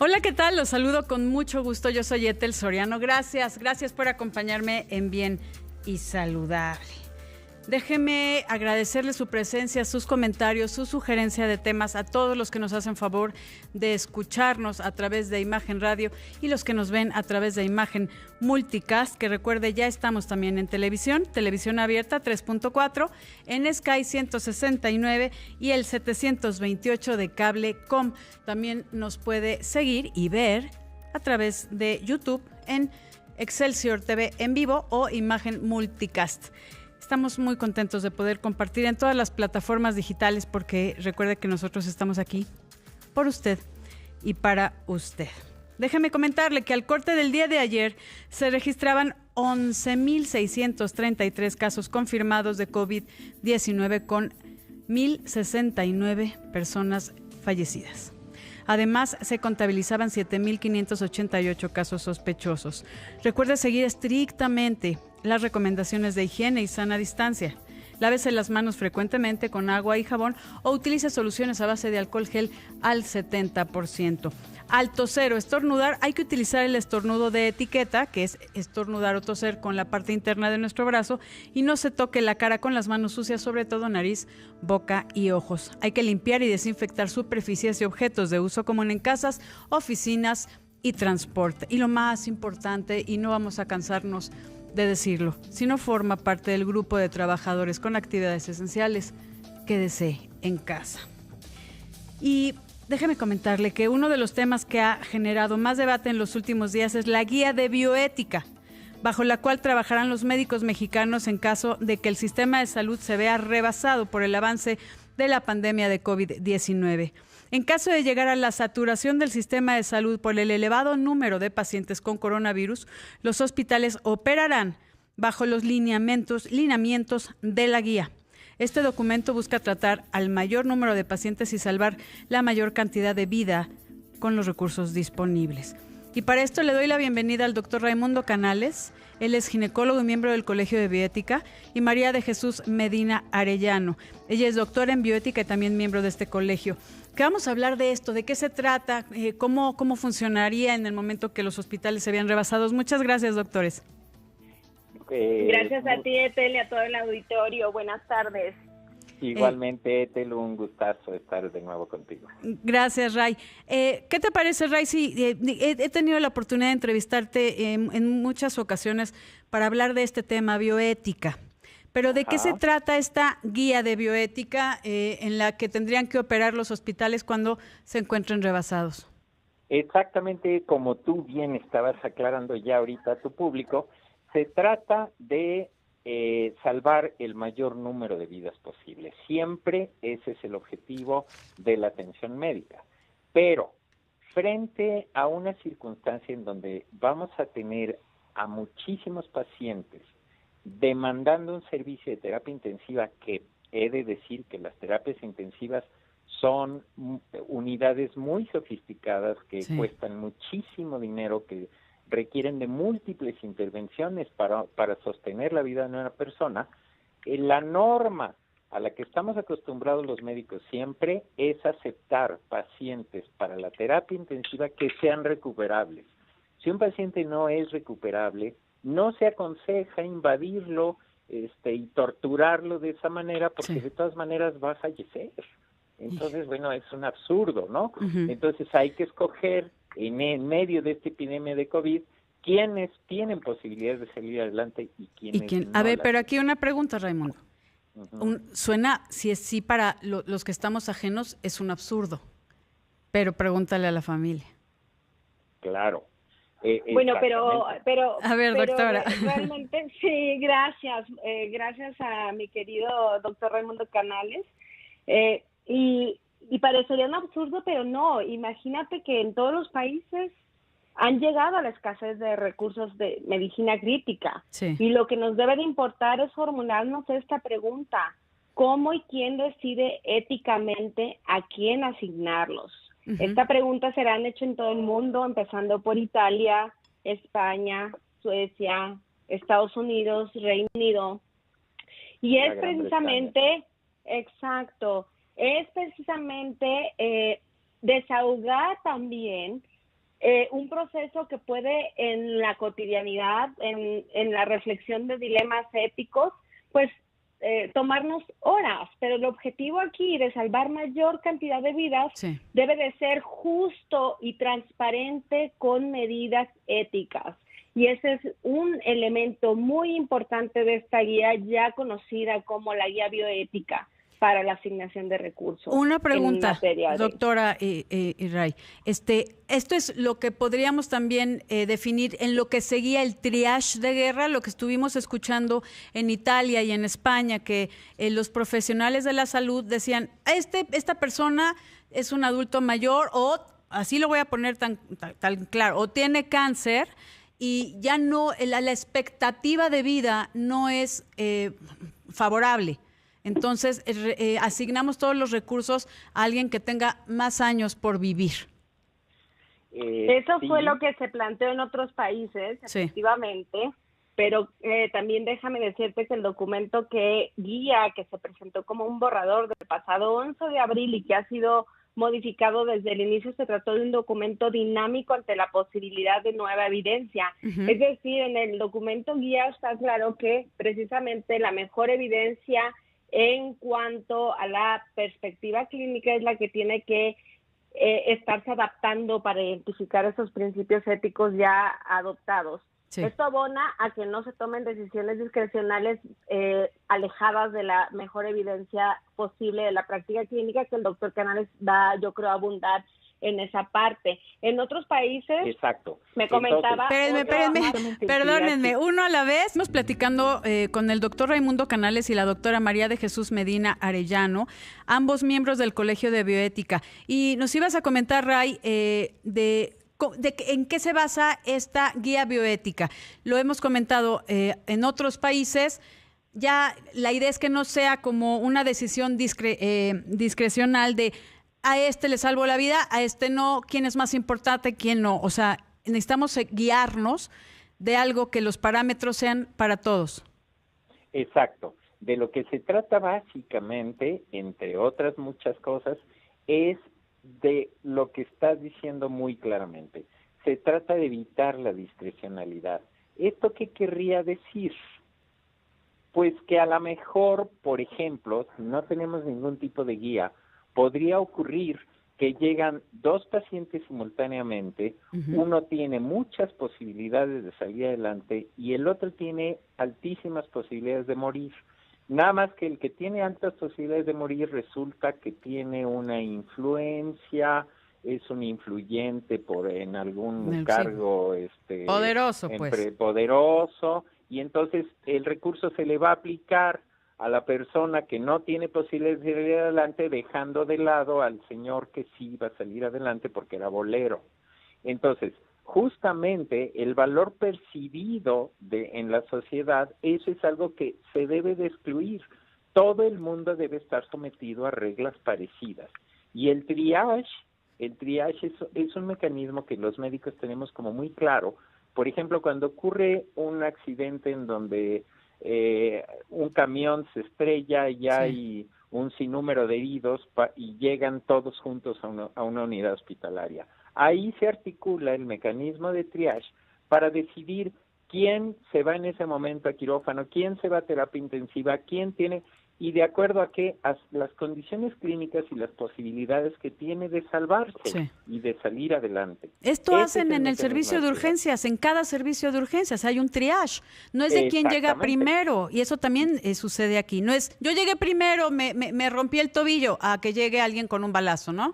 Hola, ¿qué tal? Los saludo con mucho gusto. Yo soy Ethel Soriano. Gracias por acompañarme en Bien y Saludable. Déjeme agradecerle su presencia, sus comentarios, su sugerencia de temas a todos los que nos hacen favor de escucharnos a través de Imagen Radio y los que nos ven a través de Imagen Multicast, que recuerde, ya estamos también en televisión abierta 3.4, en Sky 169 y el 728 de Cable.com. También nos puede seguir y ver a través de YouTube en Excelsior TV en vivo o Imagen Multicast. Estamos muy contentos de poder compartir en todas las plataformas digitales porque recuerde que nosotros estamos aquí por usted y para usted. Déjeme comentarle que al corte del día de ayer se registraban 11,633 casos confirmados de COVID-19 con 1,069 personas fallecidas. Además, se contabilizaban 7,588 casos sospechosos. Recuerde seguir estrictamente las recomendaciones de higiene y sana distancia. Lávese las manos frecuentemente con agua y jabón o utilice soluciones a base de alcohol gel al 70%. Al toser o estornudar, hay que utilizar el estornudo de etiqueta, que es estornudar o toser con la parte interna de nuestro brazo, y no se toque la cara con las manos sucias, sobre todo nariz, boca y ojos. Hay que limpiar y desinfectar superficies y objetos de uso común en casas, oficinas y transporte. Y lo más importante, y no vamos a cansarnos de decirlo, si no forma parte del grupo de trabajadores con actividades esenciales, quédese en casa. Y déjeme comentarle que uno de los temas que ha generado más debate en los últimos días es la guía de bioética, bajo la cual trabajarán los médicos mexicanos en caso de que el sistema de salud se vea rebasado por el avance de la pandemia de COVID-19. En caso de llegar a la saturación del sistema de salud por el elevado número de pacientes con coronavirus, los hospitales operarán bajo los lineamientos de la guía. Este documento busca tratar al mayor número de pacientes y salvar la mayor cantidad de vida con los recursos disponibles. Y para esto le doy la bienvenida al doctor Raimundo Canales. Él es ginecólogo y miembro del Colegio de Bioética, y María de Jesús Medina Arellano. Ella es doctora en bioética y también miembro de este colegio. Que vamos a hablar de esto, de qué se trata, cómo funcionaría en el momento que los hospitales se vean rebasados. Muchas gracias, doctores. Gracias a ti, Ethel, y a todo el auditorio. Buenas tardes. Igualmente, Ethel, un gustazo estar de nuevo contigo. Gracias, Ray. ¿Qué te parece, Ray? Sí, he tenido la oportunidad de entrevistarte en muchas ocasiones para hablar de este tema, bioética. Pero ¿de qué se trata esta guía de bioética en la que tendrían que operar los hospitales cuando se encuentren rebasados? Exactamente como tú bien estabas aclarando ya ahorita a tu público, se trata de salvar el mayor número de vidas posible. Siempre ese es el objetivo de la atención médica. Pero frente a una circunstancia en donde vamos a tener a muchísimos pacientes demandando un servicio de terapia intensiva, que he de decir que las terapias intensivas son unidades muy sofisticadas que cuestan muchísimo dinero, que requieren de múltiples intervenciones para sostener la vida de una persona. La norma a la que estamos acostumbrados los médicos siempre es aceptar pacientes para la terapia intensiva que sean recuperables. Si un paciente no es recuperable, no se aconseja invadirlo y torturarlo de esa manera, porque de todas maneras va a fallecer. Entonces, bueno, es un absurdo, ¿no? Entonces hay que escoger en medio de esta epidemia de COVID quiénes tienen posibilidades de salir adelante y quiénes no. A ver, pero aquí una pregunta, Raimundo. Suena, si es sí para los que estamos ajenos, es un absurdo, pero pregúntale a la familia. Claro. Bueno, pero a ver, doctora. Realmente sí, gracias. Gracias a mi querido doctor Raimundo Canales. Y parecería un absurdo, pero no. Imagínate que en todos los países han llegado a la escasez de recursos de medicina crítica. Sí. Y lo que nos debe de importar es formularnos esta pregunta: ¿cómo y quién decide éticamente a quién asignarlos? Esta pregunta será hecha en todo el mundo, empezando por Italia, España, Suecia, Estados Unidos, Reino Unido. Y es precisamente, exacto, es precisamente desahogar también un proceso que puede en la cotidianidad, en la reflexión de dilemas éticos, pues tomarnos horas, pero el objetivo aquí de salvar mayor cantidad de vidas Sí. debe de ser justo y transparente con medidas éticas. Y ese es un elemento muy importante de esta guía ya conocida como la guía bioética para la asignación de recursos. Una pregunta, de... doctora Ray. Esto es lo que podríamos también definir en lo que seguía el triage de guerra, lo que estuvimos escuchando en Italia y en España, que los profesionales de la salud decían, esta persona es un adulto mayor, o así lo voy a poner tan claro, o tiene cáncer, y ya no, la expectativa de vida no es favorable. Entonces, asignamos todos los recursos a alguien que tenga más años por vivir. Eso sí. fue lo que se planteó en otros países, Sí. efectivamente, pero también déjame decirte que el documento que se presentó como un borrador del pasado 11 de abril y que ha sido modificado desde el inicio, se trató de un documento dinámico ante la posibilidad de nueva evidencia. Uh-huh. Es decir, en el documento guía está claro que precisamente la mejor evidencia en cuanto a la perspectiva clínica es la que tiene que estarse adaptando para identificar esos principios éticos ya adoptados. Sí. Esto abona a que no se tomen decisiones discrecionales alejadas de la mejor evidencia posible de la práctica clínica, que el doctor Canales va, yo creo, a abundar en esa parte. En otros países, exacto, me comentaba... Espérenme, perdónenme, uno a la vez. Estamos platicando con el doctor Raimundo Canales y la doctora María de Jesús Medina Arellano, ambos miembros del Colegio de Bioética. Y nos ibas a comentar, Ray, de en qué se basa esta guía bioética. Lo hemos comentado en otros países. Ya la idea es que no sea como una decisión discrecional de a este le salvo la vida, a este no, quién es más importante, quién no. O sea, necesitamos guiarnos de algo que los parámetros sean para todos. Exacto. De lo que se trata básicamente, entre otras muchas cosas, es de lo que estás diciendo muy claramente. Se trata de evitar la discrecionalidad. ¿Esto qué querría decir? Pues que a lo mejor, por ejemplo, si no tenemos ningún tipo de guía, podría ocurrir que llegan dos pacientes simultáneamente, uh-huh. Uno tiene muchas posibilidades de salir adelante y el otro tiene altísimas posibilidades de morir. Nada más que el que tiene altas posibilidades de morir resulta que tiene una influencia, es un influyente en algún cargo poderoso, poderoso, y entonces el recurso se le va a aplicar a la persona que no tiene posibilidades de salir adelante, dejando de lado al señor que sí va a salir adelante porque era bolero. Entonces, justamente el valor percibido en la sociedad, eso es algo que se debe de excluir. Todo el mundo debe estar sometido a reglas parecidas. Y el triage es un mecanismo que los médicos tenemos como muy claro. Por ejemplo, cuando ocurre un accidente en donde un camión se estrella y hay un sinnúmero de heridos y llegan todos juntos a una unidad hospitalaria. Ahí se articula el mecanismo de triage para decidir quién se va en ese momento a quirófano, quién se va a terapia intensiva, quién tiene, y de acuerdo a qué, a las condiciones clínicas y las posibilidades que tiene de salvarse y de salir adelante. Esto hacen en el servicio de urgencias, en cada servicio de urgencias hay un triage, no es de quién llega primero, y eso también sucede aquí, no es yo llegué primero, me rompí el tobillo, a que llegue alguien con un balazo, ¿no?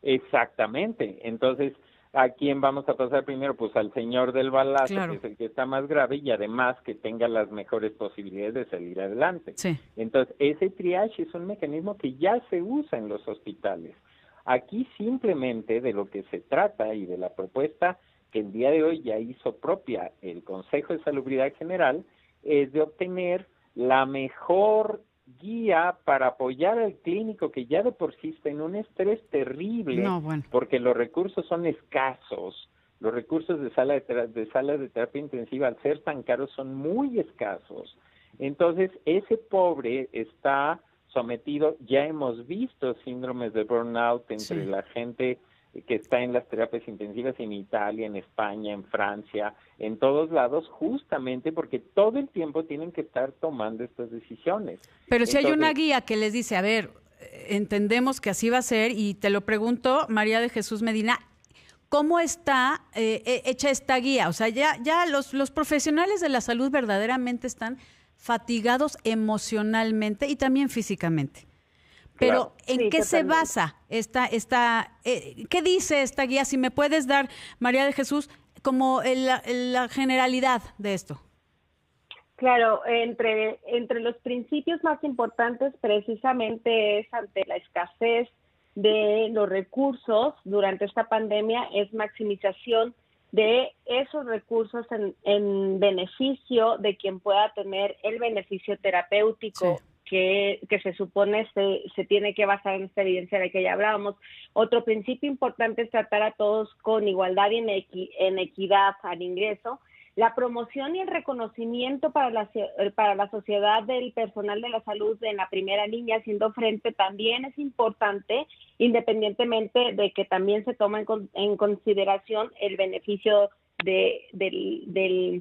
Exactamente, entonces, ¿a quién vamos a pasar primero? Pues al señor del balazo, claro, que es el que está más grave y además que tenga las mejores posibilidades de salir adelante. Sí. Entonces, ese triage es un mecanismo que ya se usa en los hospitales. Aquí simplemente de lo que se trata y de la propuesta que el día de hoy ya hizo propia el Consejo de Salubridad General es de obtener la mejor guía para apoyar al clínico que ya de por sí está en un estrés terrible, porque los recursos son escasos, los recursos de salas de terapia intensiva al ser tan caros son muy escasos. Entonces ese pobre está sometido, ya hemos visto síndromes de burnout entre la gente que está en las terapias intensivas en Italia, en España, en Francia, en todos lados, justamente porque todo el tiempo tienen que estar tomando estas decisiones. Pero si hay una guía que les dice, a ver, entendemos que así va a ser, y te lo pregunto, María de Jesús Medina, ¿cómo está hecha esta guía? O sea, ya los profesionales de la salud verdaderamente están fatigados emocionalmente y también físicamente. Pero, claro. ¿en Sí, qué se totalmente. basa qué dice esta guía? Si me puedes dar, María de Jesús, como la generalidad de esto. Claro, entre los principios más importantes precisamente es ante la escasez de los recursos durante esta pandemia, es maximización de esos recursos en beneficio de quien pueda tener el beneficio terapéutico. Sí. Que se supone se tiene que basar en esta evidencia de que ya hablábamos. Otro principio importante es tratar a todos con igualdad y en equidad al ingreso. La promoción y el reconocimiento para la sociedad del personal de la salud en la primera línea haciendo frente también es importante, independientemente de que también se toma en consideración el beneficio de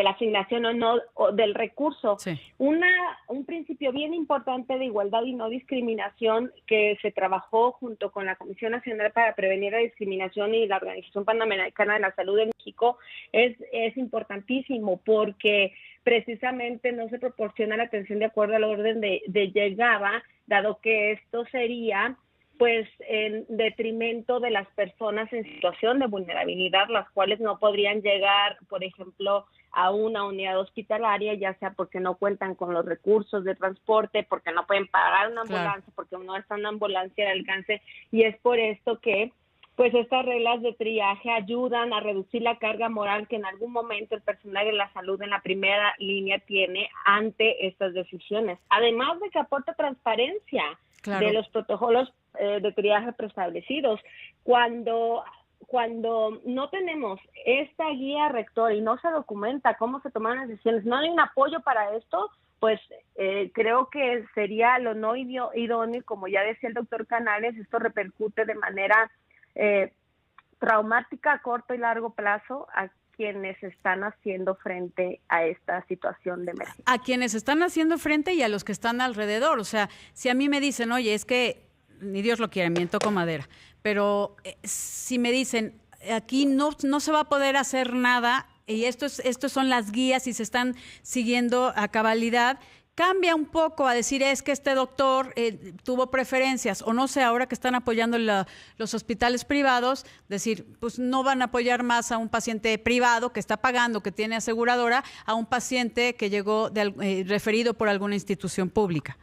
la asignación o no o del recurso. Sí. Un principio bien importante de igualdad y no discriminación que se trabajó junto con la Comisión Nacional para Prevenir la Discriminación y la Organización Panamericana de la Salud en México es importantísimo porque precisamente no se proporciona la atención de acuerdo al orden de llegada, dado que esto sería pues en detrimento de las personas en situación de vulnerabilidad, las cuales no podrían llegar, por ejemplo, a una unidad hospitalaria, ya sea porque no cuentan con los recursos de transporte, porque no pueden pagar una ambulancia, claro, porque no está una ambulancia al alcance, y es por esto que pues estas reglas de triaje ayudan a reducir la carga moral que en algún momento el personal de la salud en la primera línea tiene ante estas decisiones. Además de que aporta transparencia, claro, de los protocolos de triaje preestablecidos. Cuando no tenemos esta guía rectora y no se documenta cómo se toman las decisiones, no hay un apoyo para esto, pues creo que sería lo no idóneo, como ya decía el doctor Canales, esto repercute de manera traumática a corto y largo plazo a quienes están haciendo frente a esta situación de emergencia. A quienes están haciendo frente y a los que están alrededor. O sea, si a mí me dicen, oye, es que ni Dios lo quiere, miento con madera, pero si me dicen, aquí no se va a poder hacer nada y estos son las guías y se están siguiendo a cabalidad, cambia un poco a decir es que este doctor tuvo preferencias o no sé, ahora que están apoyando los hospitales privados, decir, pues no van a apoyar más a un paciente privado que está pagando, que tiene aseguradora, a un paciente que llegó referido por alguna institución pública.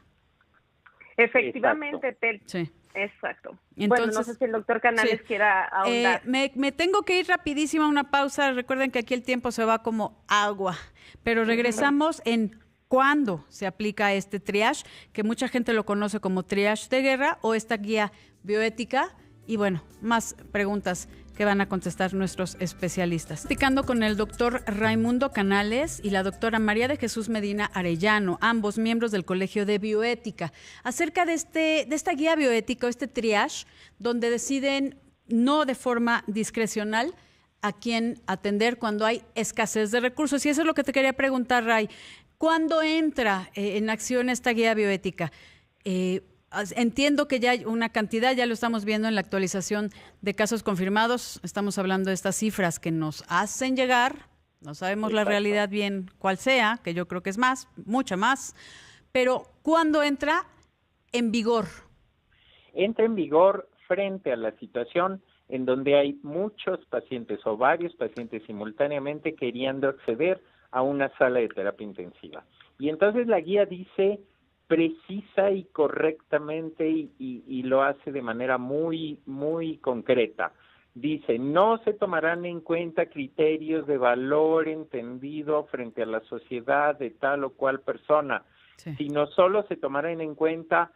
Efectivamente, sí. Exacto. Entonces, bueno, no sé si el doctor Canales quiera ahondar. Me tengo que ir rapidísimo a una pausa. Recuerden que aquí el tiempo se va como agua, pero regresamos en cuándo se aplica este triage, que mucha gente lo conoce como triage de guerra o esta guía bioética. Y bueno, más preguntas que van a contestar nuestros especialistas. Platicando con el doctor Raimundo Canales y la doctora María de Jesús Medina Arellano, ambos miembros del Colegio de Bioética, acerca de esta guía bioética, este triage, donde deciden no de forma discrecional a quién atender cuando hay escasez de recursos. Y eso es lo que te quería preguntar, Ray. ¿Cuándo entra en acción esta guía bioética? Entiendo que ya hay una cantidad, ya lo estamos viendo en la actualización de casos confirmados, estamos hablando de estas cifras que nos hacen llegar, no sabemos la realidad bien cuál sea, que yo creo que es más, mucha más, pero ¿cuándo entra en vigor? Entra en vigor frente a la situación en donde hay muchos pacientes o varios pacientes simultáneamente queriendo acceder a una sala de terapia intensiva. Y entonces la guía dice precisa y correctamente y lo hace de manera muy, muy concreta. Dice, no se tomarán en cuenta criterios de valor entendido frente a la sociedad de tal o cual persona, sino solo se tomarán en cuenta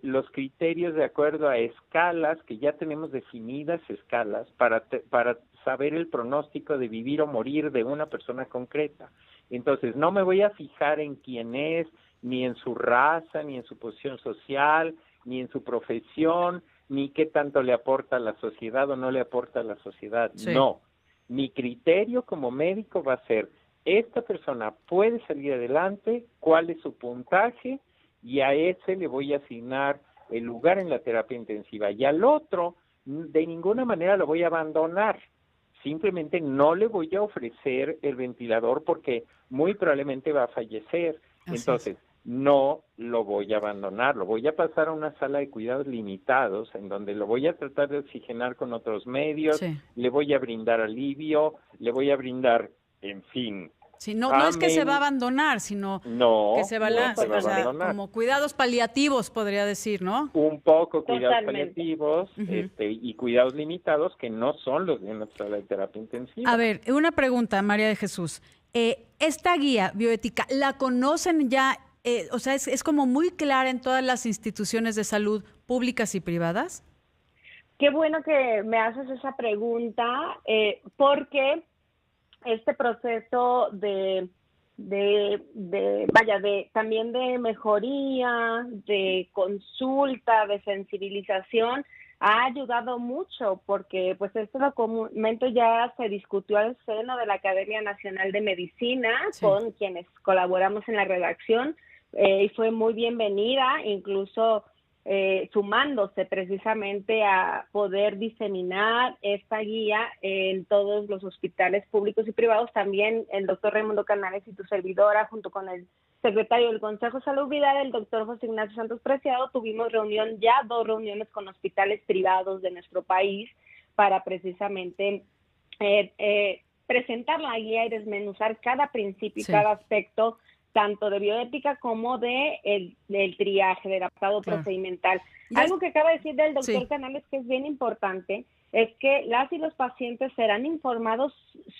los criterios de acuerdo a escalas, que ya tenemos definidas escalas, para saber el pronóstico de vivir o morir de una persona concreta. Entonces, no me voy a fijar en quién es, ni en su raza, ni en su posición social, ni en su profesión, ni qué tanto le aporta a la sociedad o no le aporta a la sociedad. Sí. No, mi criterio como médico va a ser, esta persona puede salir adelante, cuál es su puntaje, y a ese le voy a asignar el lugar en la terapia intensiva, y al otro de ninguna manera lo voy a abandonar. Simplemente no le voy a ofrecer el ventilador porque muy probablemente va a fallecer. Entonces, no lo voy a abandonar, lo voy a pasar a una sala de cuidados limitados en donde lo voy a tratar de oxigenar con otros medios, le voy a brindar alivio, le voy a brindar, en fin. Sí, no es que se va a abandonar, sino que se va a abandonar. Como cuidados paliativos, podría decir, ¿no? Un poco cuidados paliativos y cuidados limitados que no son los de nuestra sala de terapia intensiva. A ver, una pregunta, María de Jesús. ¿Esta guía bioética la conocen ya? O sea, ¿es como muy clara en todas las instituciones de salud públicas y privadas? Qué bueno que me haces esa pregunta, porque este proceso también de mejoría, de consulta, de sensibilización, ha ayudado mucho, porque pues este documento ya se discutió al seno de la Academia Nacional de Medicina, con quienes colaboramos en la redacción, y fue muy bienvenida, incluso sumándose precisamente a poder diseminar esta guía en todos los hospitales públicos y privados. También el doctor Raimundo Canales y tu servidora, junto con el secretario del Consejo de Salud Vital, el doctor José Ignacio Santos Preciado, tuvimos dos reuniones con hospitales privados de nuestro país para precisamente presentar la guía y desmenuzar cada principio y cada aspecto, tanto de bioética como del triaje, del apartado procedimental. Algo que acaba de decir del doctor Canales que es bien importante es que las y los pacientes serán informados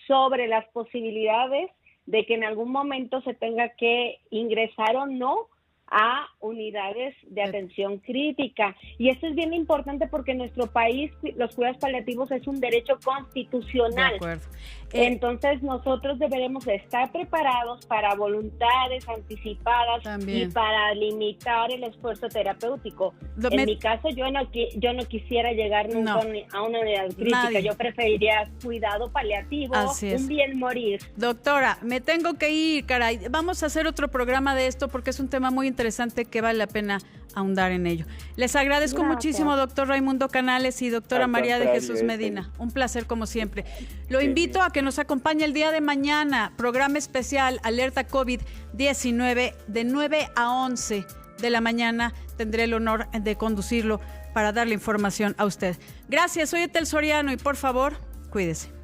sobre las posibilidades de que en algún momento se tenga que ingresar o no a unidades de atención crítica. Y esto es bien importante porque en nuestro país los cuidados paliativos es un derecho constitucional. De acuerdo. Entonces nosotros deberemos estar preparados para voluntades anticipadas y para limitar el esfuerzo terapéutico. En mi caso yo no quisiera llegar nunca a una unidad crítica. Yo preferiría cuidado paliativo, un bien morir. Doctora, me tengo que ir, caray. Vamos a hacer otro programa de esto porque es un tema muy interesante que vale la pena ahondar en ello. Les agradezco muchísimo, doctor Raimundo Canales y doctora María de Jesús Medina. Un placer como siempre. Lo invito a que nos acompañe el día de mañana, programa especial Alerta COVID-19 de 9 a 11 de la mañana. Tendré el honor de conducirlo para darle información a usted. Gracias, soy Etel Soriano y por favor, cuídese.